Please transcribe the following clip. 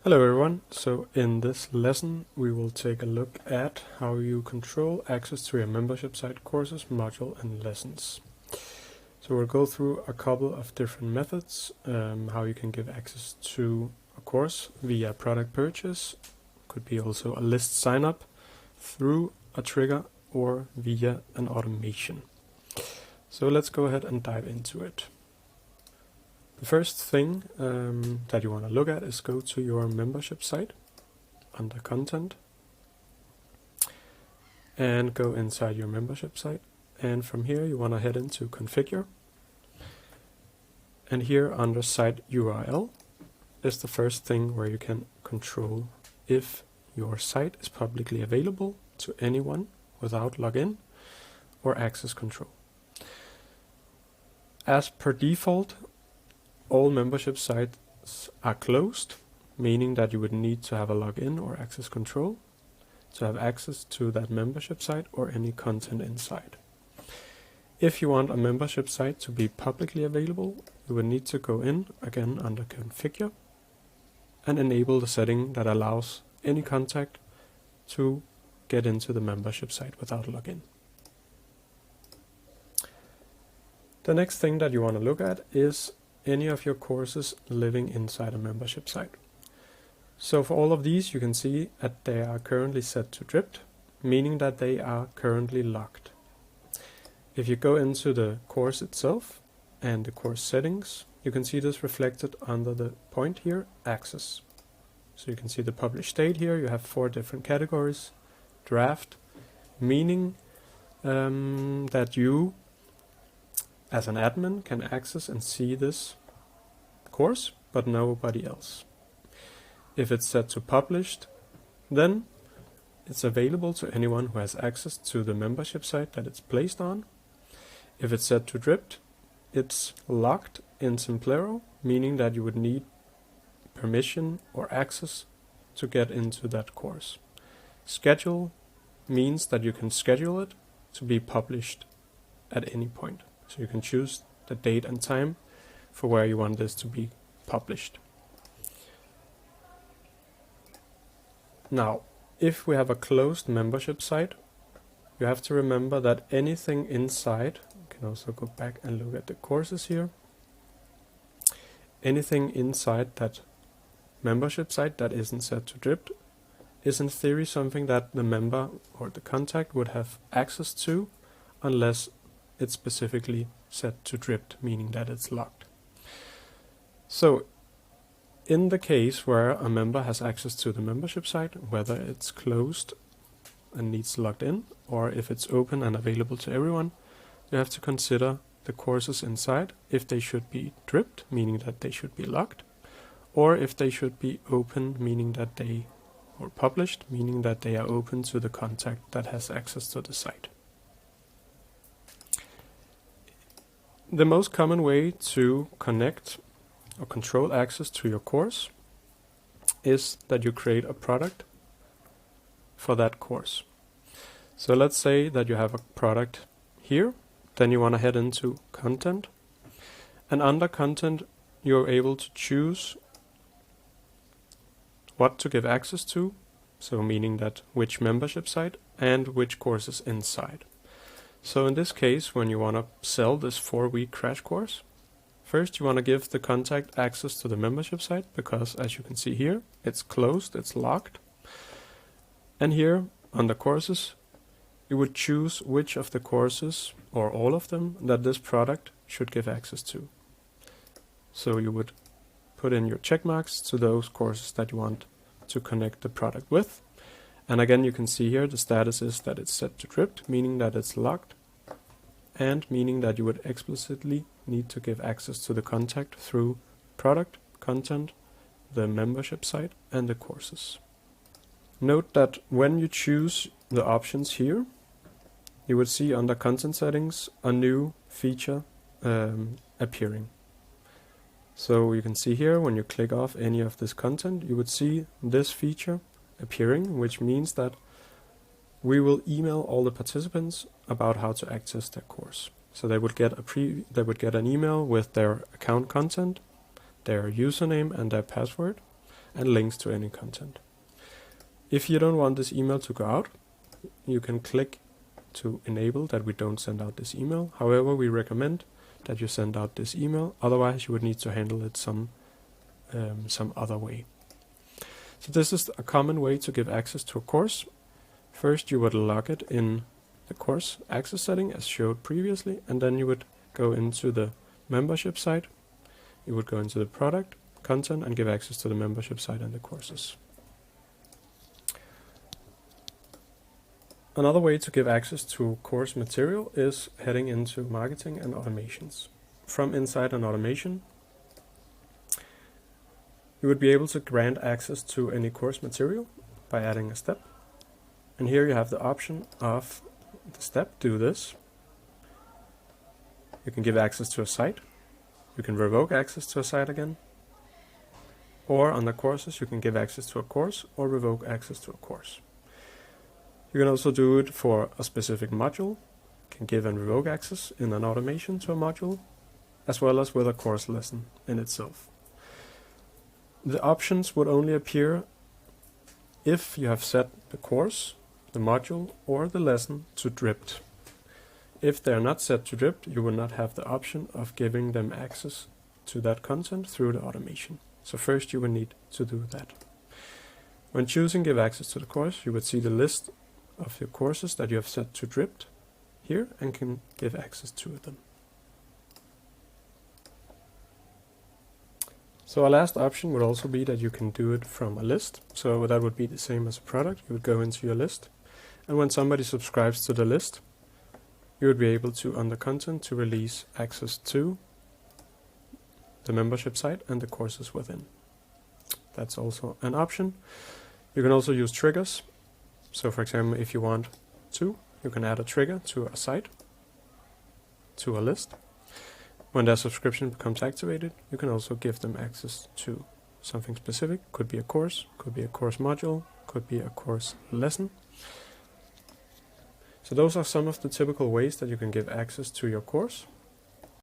Hello everyone, so in this lesson we will take a look at how you control access to your membership site courses, module and lessons. So we'll go through a couple of different methods, how you can give access to a course via product purchase, could be also a list sign up, through a trigger or via an automation. So let's go ahead and dive into it. The first thing that you want to look at is go to your membership site under content and go inside your membership site, and from here you want to head into configure, and here under site URL is the first thing where you can control if your site is publicly available to anyone without login or access control. As per default, all membership sites are closed, meaning that you would need to have a login or access control to have access to that membership site or any content inside. If you want a membership site to be publicly available, you would need to go in again under configure and enable the setting that allows any contact to get into the membership site without login. The next thing that you want to look at is any of your courses living inside a membership site. So for all of these, you can see that they are currently set to dripped, meaning that they are currently locked. If you go into the course itself and the course settings, you can see this reflected under the point here, access. So you can see the published state here. You have 4 different categories. Draft, meaning that you as an admin can access and see this course, but nobody else. If it's set to published, then it's available to anyone who has access to the membership site that it's placed on. If it's set to dripped, it's locked in Simplero, meaning that you would need permission or access to get into that course. Schedule means that you can schedule it to be published at any point. So you can choose the date and time for where you want this to be published. Now, if we have a closed membership site, you have to remember that anything inside, you can also go back and look at the courses here, anything inside that membership site that isn't set to dripped is in theory something that the member or the contact would have access to unless it's specifically set to dripped, meaning that it's locked. So in the case where a member has access to the membership site, whether it's closed and needs logged in, or if it's open and available to everyone, you have to consider the courses inside, if they should be dripped, meaning that they should be locked, or if they should be open, meaning that they, or published, meaning that they are open to the contact that has access to the site. The most common way to connect or control access to your course is that you create a product for that course. So let's say that you have a product here, then you want to head into content, and under content you're able to choose what to give access to, so meaning that which membership site and which courses inside. So in this case, when you want to sell this 4-week crash course, first you want to give the contact access to the membership site, because as you can see here, it's closed, it's locked. And here on the courses, you would choose which of the courses, or all of them, that this product should give access to. So you would put in your check marks to those courses that you want to connect the product with. And again, you can see here the status is that it's set to dripped, meaning that it's locked, and meaning that you would explicitly need to give access to the contact through product, content, the membership site, and the courses. Note that when you choose the options here, you would see under content settings a new feature appearing. So you can see here, when you click off any of this content, you would see this feature appearing, which means that we will email all the participants about how to access their course. So they would get an email with their account content, their username and their password, and links to any content. If you don't want this email to go out, you can click to enable that we don't send out this email. However, we recommend that you send out this email, otherwise you would need to handle it some other way. So this is a common way to give access to a course. First you would log it in the course access setting as showed previously, and then you would go into the membership site. You would go into the product, content, and give access to the membership site and the courses. Another way to give access to course material is heading into marketing and automations. From inside an automation, you would be able to grant access to any course material by adding a step. And here you have the option of the step, do this. You can give access to a site. You can revoke access to a site again. Or on the courses, you can give access to a course or revoke access to a course. You can also do it for a specific module. You can give and revoke access in an automation to a module, as well as with a course lesson in itself. The options would only appear if you have set the course, the module, or the lesson to dripped. If they are not set to dripped, you will not have the option of giving them access to that content through the automation. So first you will need to do that. When choosing give access to the course, you would see the list of your courses that you have set to dripped here and can give access to them. So our last option would also be that you can do it from a list. So that would be the same as a product. You would go into your list, and when somebody subscribes to the list, you would be able to, under content, to release access to the membership site and the courses within. That's also an option. You can also use triggers. So for example, if you want to, you can add a trigger to a site, to a list. When their subscription becomes activated, you can also give them access to something specific. Could be a course module, could be a course lesson. So those are some of the typical ways that you can give access to your course.